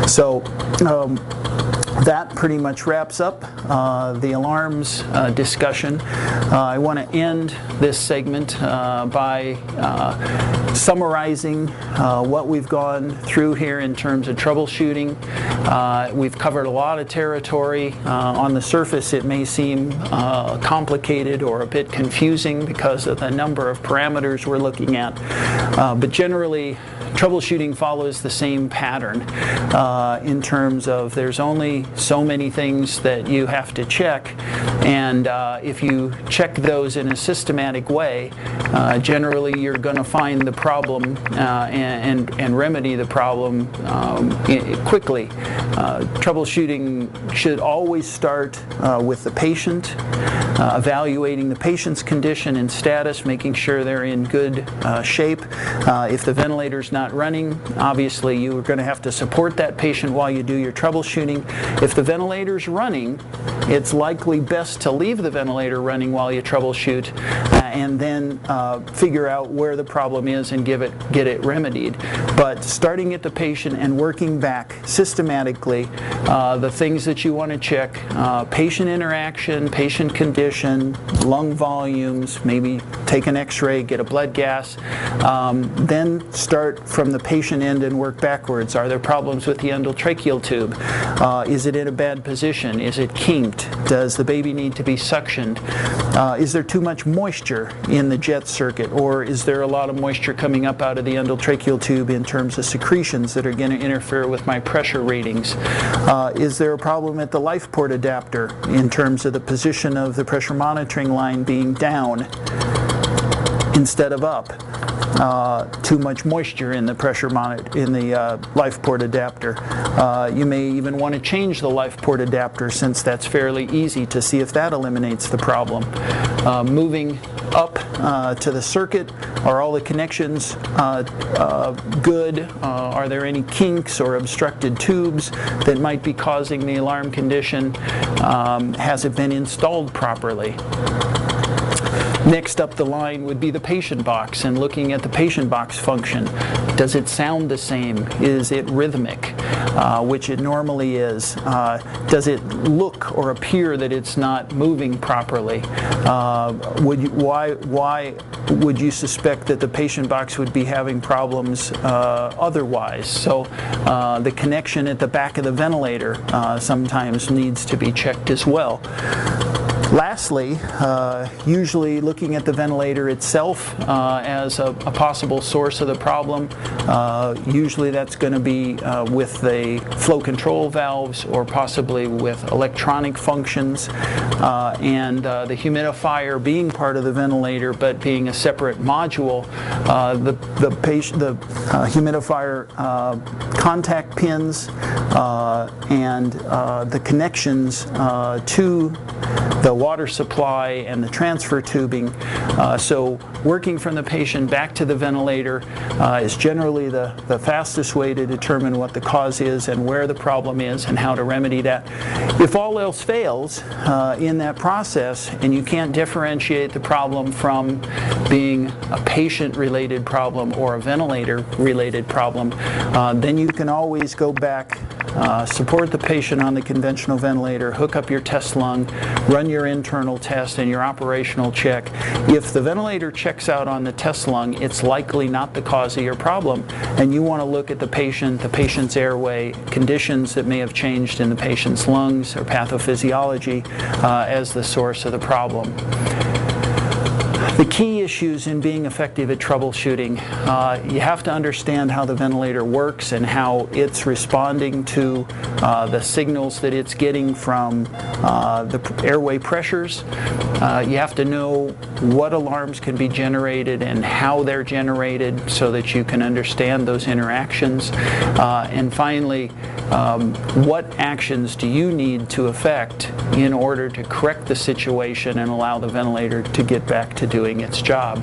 So that pretty much wraps up the alarms discussion. I want to end this segment by summarizing what we've gone through here in terms of troubleshooting. We've covered a lot of territory. On the surface it may seem complicated or a bit confusing because of the number of parameters we're looking at, but generally troubleshooting follows the same pattern in terms of there's only so many things that you have to check, and if you check those in a systematic way, generally you're going to find the problem and remedy the problem quickly. Troubleshooting should always start with the patient, evaluating the patient's condition and status, making sure they're in good shape. If the ventilator's not running, obviously you're going to have to support that patient while you do your troubleshooting. If the ventilator's running, it's likely best to leave the ventilator running while you troubleshoot and then figure out where the problem is and get it remedied. But starting at the patient and working back systematically, the things that you want to check, patient interaction, patient condition, lung volumes, maybe take an x-ray, get a blood gas, then start from the patient end and work backwards. Are there problems with the endotracheal tube? Is it in a bad position? Is it kinked? Does the baby need to be suctioned? Is there too much moisture in the jet circuit, or is there a lot of moisture coming up out of the endotracheal tube in terms of secretions that are going to interfere with my pressure readings? Is there a problem at the life port adapter in terms of the position of the pressure monitoring line being down instead of up? Too much moisture in the life port adapter. You may even want to change the life port adapter, since that's fairly easy, to see if that eliminates the problem. Moving up to the circuit, are all the connections good? Are there any kinks or obstructed tubes that might be causing the alarm condition? Has it been installed properly? Next up the line would be the patient box, and looking at the patient box function. Does it sound the same? Is it rhythmic, which it normally is? Does it look or appear that it's not moving properly? Why would you suspect that the patient box would be having problems otherwise? So the connection at the back of the ventilator sometimes needs to be checked as well. Lastly, usually looking at the ventilator itself as a possible source of the problem. Usually that's going to be with the flow control valves, or possibly with electronic functions, and the humidifier being part of the ventilator but being a separate module. The humidifier contact pins and the connections to the water supply and the transfer tubing. So working from the patient back to the ventilator is generally the fastest way to determine what the cause is and where the problem is and how to remedy that. If all else fails in that process, and you can't differentiate the problem from being a patient-related problem or a ventilator-related problem, then you can always go back, support the patient on the conventional ventilator, hook up your test lung, run your internal test and your operational check. If the ventilator checks out on the test lung, it's likely not the cause of your problem, and you want to look at the patient's airway, conditions that may have changed in the patient's lungs or pathophysiology as the source of the problem. The key issues in being effective at troubleshooting, you have to understand how the ventilator works and how it's responding to the signals that it's getting from the airway pressures. You have to know what alarms can be generated and how they're generated so that you can understand those interactions. And finally, what actions do you need to effect in order to correct the situation and allow the ventilator to get back to doing its job.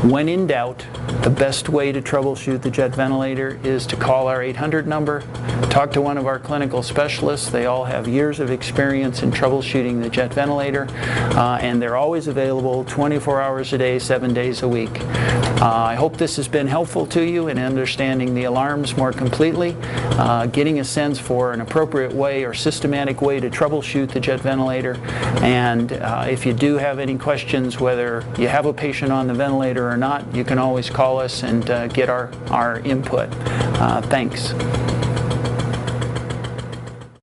When in doubt, the best way to troubleshoot the jet ventilator is to call our 800 number, talk to one of our clinical specialists. They all have years of experience in troubleshooting the jet ventilator, and they're always available 24 hours a day, 7 days a week. I hope this has been helpful to you in understanding the alarms more completely, getting a sense for an appropriate way or systematic way to troubleshoot the jet ventilator. And if you do have any questions, whether you have a patient on the ventilator or not, you can always call us and get our input. Thanks.